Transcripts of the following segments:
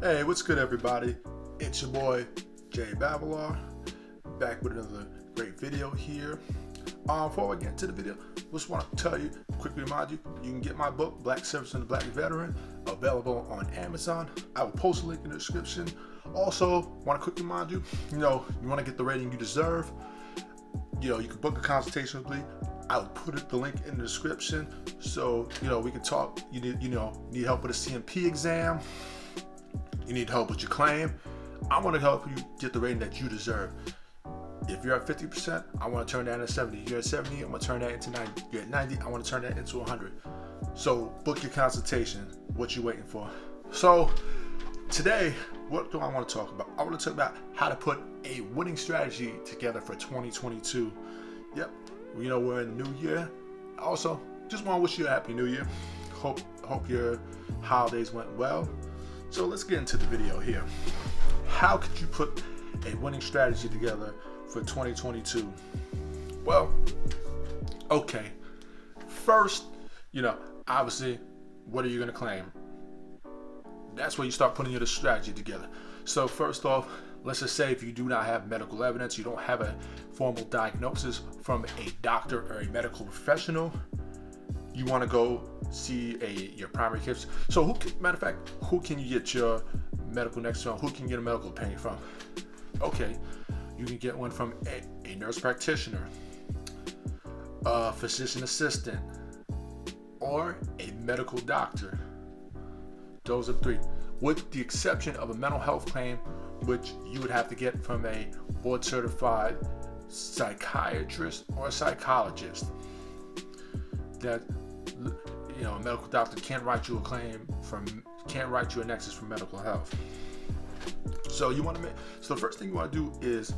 Hey, what's good, everybody? It's your boy Jay Bavolar, back with another great video here. Before I get into the video, just want to tell you, quickly remind you, you can get my book, Black Serviceman, Black Veteran, available on Amazon. I will post a link in the description. Also, want to quickly remind you, you want to get the rating you deserve. You can book a consultation with me. I'll put the link in the description, so we can talk. You need help with a CMP exam. You need help with your claim. I want to help you get the rating that you deserve. If you're at 50%, I want to turn that into 70. If you're at 70, I'm going to turn that into 90. If you're at 90, I want to turn that into 100. So book your consultation. What you waiting for? So today, what do I want to talk about? I want to talk about how to put a winning strategy together for 2022. Yep, we're in the new year. Also, just want to wish you a happy new year. Hope your holidays went well. So let's get into the video here. How could you put a winning strategy together for 2022? Well, okay. First, obviously, what are you going to claim? That's where you start putting your strategy together. So first off, let's just say if you do not have medical evidence, you don't have a formal diagnosis from a doctor or a medical professional, you want to go see your primary care. So who can you get your medical nexus from? Who can you get a medical opinion from? Okay, you can get one from a nurse practitioner, a physician assistant, or a medical doctor. Those are three, with the exception of a mental health claim, which you would have to get from a board certified psychiatrist or a psychologist. That a medical doctor can't write you a nexus from medical health. So the first thing you want to do is,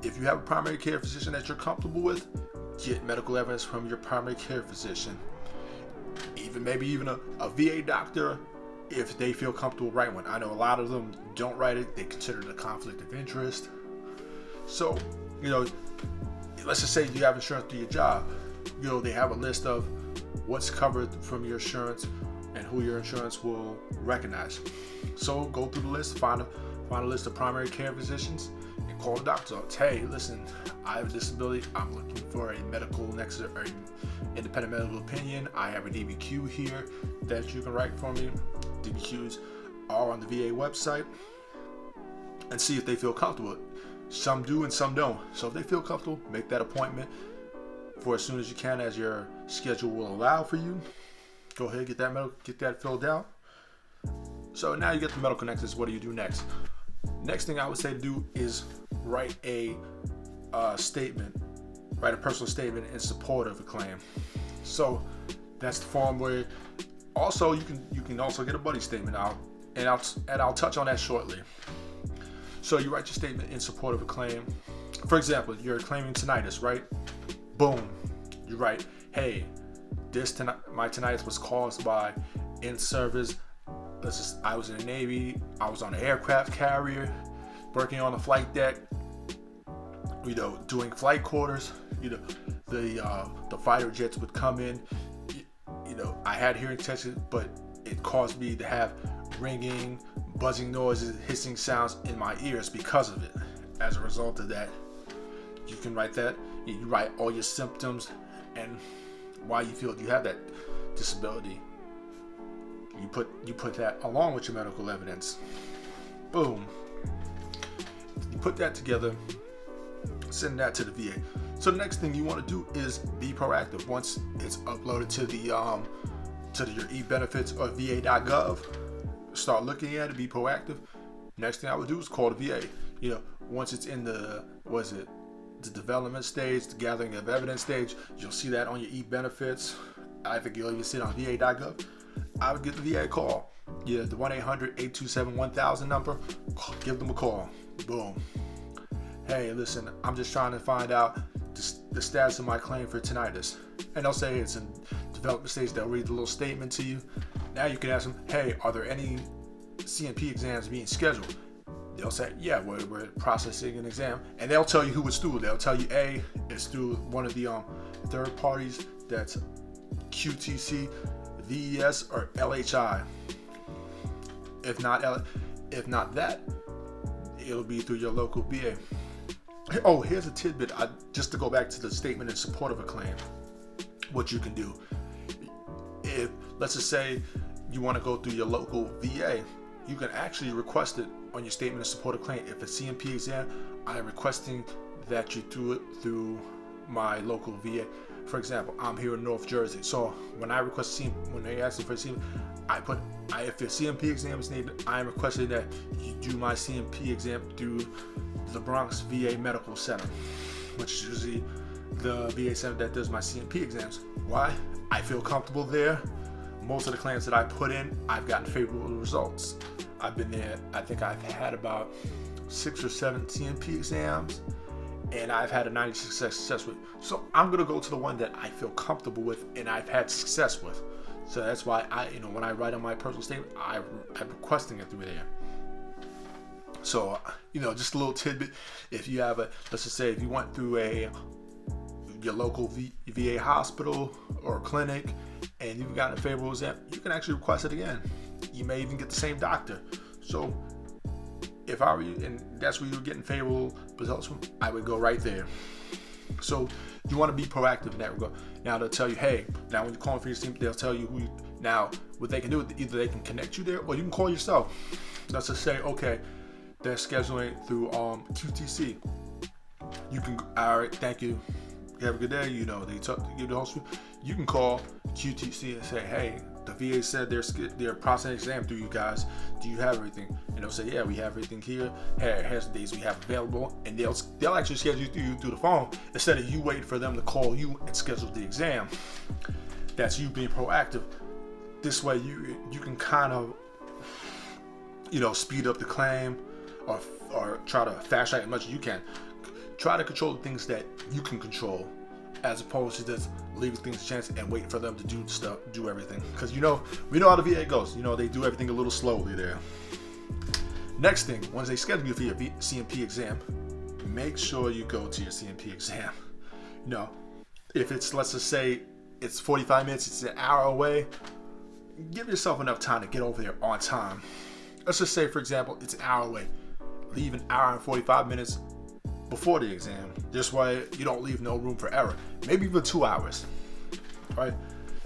if you have a primary care physician that you're comfortable with, get medical evidence from your primary care physician. Maybe even a VA doctor, if they feel comfortable writing one. I know a lot of them don't write it. They consider it a conflict of interest. So, let's just say you have insurance through your job. They have a list of what's covered from your insurance and who your insurance will recognize. So go through the list, find a list of primary care physicians, and call the doctor. Hey, listen, I have a disability. I'm looking for a medical nexus or independent medical opinion. I have a DBQ here that you can write for me. DBQs are on the VA website, and see if they feel comfortable. Some do and some don't. So if they feel comfortable, make that appointment for as soon as you can, as your schedule will allow for you. Go ahead, get that filled out. So now you get the medical nexus. What do you do next? Next thing I would say to do is write a personal statement in support of a claim. So that's the form where also you can also get a buddy statement out, and I'll touch on that shortly. So you write your statement in support of a claim. For example, you're claiming tinnitus, right? Boom, you write, hey, my tinnitus was caused by in-service. I was in the Navy. I was on an aircraft carrier, working on the flight deck. Doing flight quarters. The fighter jets would come in. I had hearing tested, but it caused me to have ringing, buzzing noises, hissing sounds in my ears because of it. As a result of that, you can write that. You write all your symptoms and why you feel you have that disability. You put that along with your medical evidence. Boom. You put that together, send that to the VA. So the next thing you want to do is be proactive. Once it's uploaded to your e-benefits or va.gov, start looking at it, be proactive. Next thing I would do is call the VA. Once it's in the development stage, the gathering of evidence stage, you'll see that on your e-benefits. I think you'll even see it on va.gov. I would give the VA a call. The 1-800-827-1000 number. Give them a call. Boom. Hey, listen, I'm just trying to find out the status of my claim for tinnitus. And they'll say it's in development stage. They'll read the little statement to you. Now you can ask them, hey, are there any CMP exams being scheduled? They'll say, yeah, we're processing an exam. And they'll tell you who it's through. They'll tell you, A, it's through one of the third parties. That's QTC, VES, or LHI. If not that, it'll be through your local VA. Oh, here's a tidbit. Just to go back to the statement in support of a claim, what you can do. If, let's just say, you want to go through your local VA, you can actually request it on your statement in support of claim. If it's CMP exam, I'm requesting that you do it through my local VA. For example, I'm here in North Jersey, so when I request when they ask me for a CMP, if the CMP exam is needed, I'm requesting that you do my CMP exam through the Bronx VA Medical Center, which is usually the VA center that does my CMP exams. Why? I feel comfortable there. Most of the claims that I put in, I've gotten favorable results. I've been there, I think I've had about 6 or 7 CMP exams, and I've had a 96% success rate. So I'm gonna go to the one that I feel comfortable with and I've had success with. So that's why when I write on my personal statement, I'm requesting it through there. So, just a little tidbit. If you have let's just say if you went through your local VA hospital or clinic and you've gotten a favorable exam, you can actually request it again. You may even get the same doctor. So if I were you, and that's where you're getting favorable results from, I would go right there. So you want to be proactive in that regard. Now they'll tell you, hey, now when you're calling for your team, they'll tell you now what they can do, either they can connect you there or you can call yourself. Let's just say, okay, they're scheduling through QTC. You can, all right, thank you. You have a good day. They give the hospital. You can call QTC and say, hey, the VA said they're processing an exam through you guys. Do you have everything? And they'll say, yeah, we have everything here. Hey, here's the days we have available. And they'll actually schedule you through the phone instead of you waiting for them to call you and schedule the exam. That's you being proactive. This way you can kind of speed up the claim or try to fast track as much as you can. Try to control the things that you can control, as opposed to just leaving things a chance and wait for them to do everything. Because we know how the VA goes. They do everything a little slowly there. Next thing, once they schedule you for your CMP exam, make sure you go to your CMP exam. If it's, let's just say it's 45 minutes, it's an hour away, give yourself enough time to get over there on time. Let's just say, for example, it's an hour away. Leave an hour and 45 minutes before the exam. This way you don't leave no room for error. Maybe even 2 hours. Right?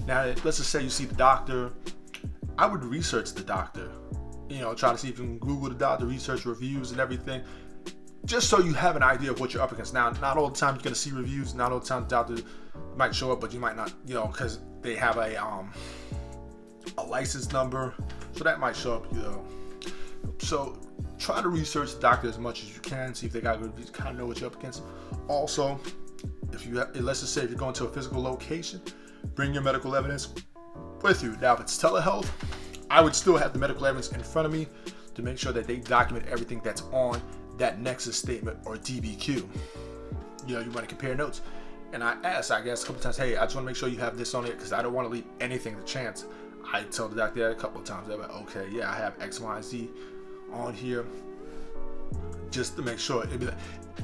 Now, let's just say you see the doctor. I would research the doctor. Try to see if you can Google the doctor, research reviews and everything, just so you have an idea of what you're up against. Now, not all the time you're going to see reviews. Not all the time the doctor might show up, but you might not, because they have a license number, so that might show up, So try to research the doctor as much as you can, see if they got good reviews, kind of know what you're up against. Also, let's just say if you're going to a physical location, bring your medical evidence with you. Now, if it's telehealth, I would still have the medical evidence in front of me to make sure that they document everything that's on that nexus statement or DBQ. You want to compare notes. And I asked, I guess, a couple times, hey, I just want to make sure you have this on it because I don't want to leave anything to chance. I told the doctor that a couple of times. They're like, okay, yeah, I have X, Y, and Z on here, just to make sure.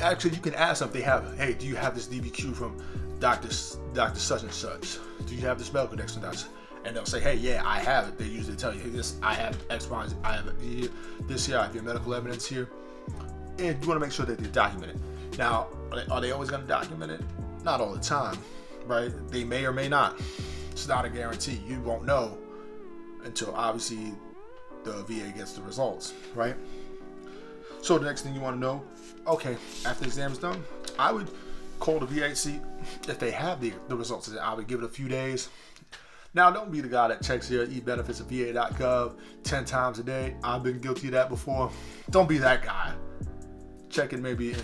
Actually, you can ask them if they have, hey, do you have this DBQ from Dr. such and such? Do you have this medical next to that? And they'll say, hey, yeah, I have it. They usually tell you, hey, I have X, Y, and Z. I have this here. I have your medical evidence here. And you want to make sure that they document it. Now, are they always going to document it? Not all the time, right? They may or may not. It's not a guarantee. You won't know until obviously the VA gets the results, right? So the next thing you want to know, okay, after the exam is done, I would call the VA, see if they have the results. I would give it a few days. Now, don't be the guy that checks your e-benefits at va.gov 10 times a day. I've been guilty of that before. Don't be that guy. Check it maybe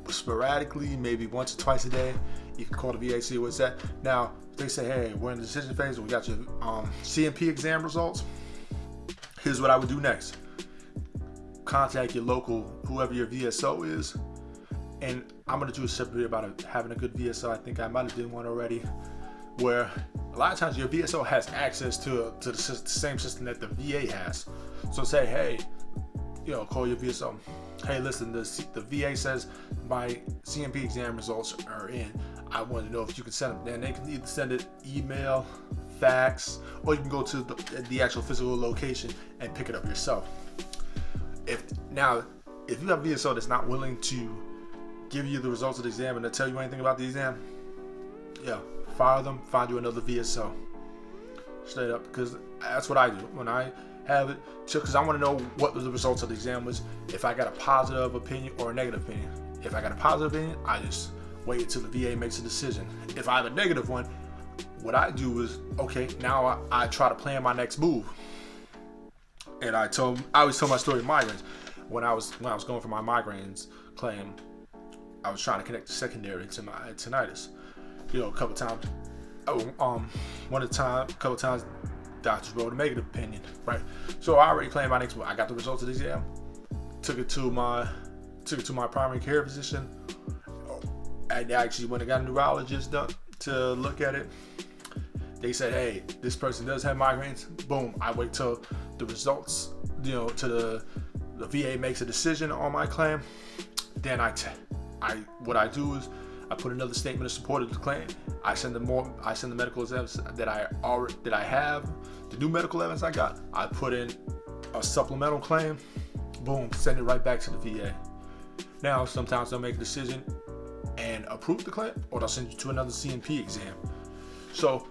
sporadically, maybe once or twice a day. You can call the VA, see what's that. Now, if they say, hey, we're in the decision phase, we got your CMP exam results. Here's what I would do next. Contact your local, whoever your VSO is. And I'm going to do a separate video about having a good VSO. I think I might have done one already, where a lot of times your VSO has access to the same system that the VA has. So say, hey, call your VSO. Hey, listen, the VA says my CMP exam results are in. I want to know if you can send them. Then they can either send it email, fax, or you can go to the actual physical location and pick it up yourself. If you have a VSO that's not willing to give you the results of the exam and to tell you anything about the exam, yeah, fire them, find you another VSO. Straight up, because that's what I do when I have it, because I want to know what the results of the exam was, if I got a positive opinion or a negative opinion. If I got a positive opinion, I just wait until the VA makes a decision. If I have a negative one, what I do is, okay, now I try to plan my next move. And I always tell my story of migraines. When I was going for my migraines claim, I was trying to connect the secondary to my tinnitus. A couple times. A couple times, doctors wrote a negative opinion, right? So I already planned my next move. I got the results of the exam, took it to my primary care physician. I actually went and got a neurologist done to look at it. They said, hey, this person does have migraines. Boom. I wait till the results, to the VA makes a decision on my claim. Then what I do is I put another statement of support of the claim. I send the medical evidence that I have, the new medical evidence I got. I put in a supplemental claim. Boom. Send it right back to the VA. Now, sometimes they'll make a decision and approve the claim, or they'll send you to another CNP exam. So,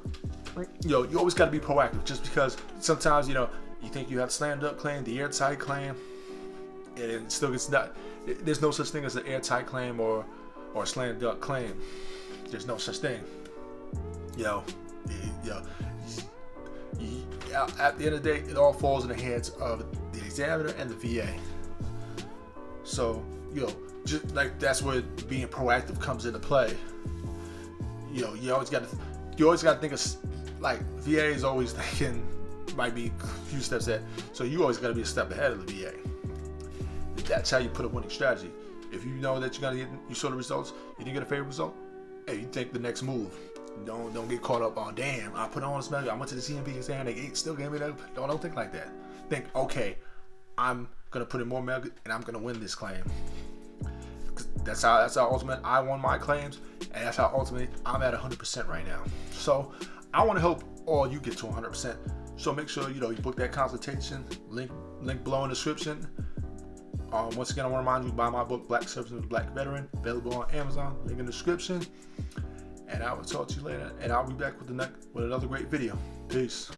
you always got to be proactive. Just because sometimes, you think you have a slam dunk claim, the airtight claim, and it still gets not. There's no such thing as an airtight claim or a slam dunk claim. There's no such thing. At the end of the day, it all falls in the hands of the examiner and the VA. So, just like that's where being proactive comes into play. You always got to think of, like, VA is always thinking, might be a few steps ahead. So you always got to be a step ahead of the VA. That's how you put a winning strategy. If you know that you saw the results, you didn't get a favorable result, hey, you think the next move. Don't get caught up on, damn, I put on this medical, I went to the CNP exam, they still gave me that. Don't think like that. Think, okay, I'm gonna put in more medical and I'm gonna win this claim. That's how ultimately I won my claims, and that's how ultimately I'm at 100% right now. So I want to help all you get to 100%. So make sure you book that consultation. Link below in the description. Once again, I want to remind you, buy my book, Black Serviceman, Black Veteran, available on Amazon. Link in the description. And I will talk to you later. And I'll be back with another great video. Peace.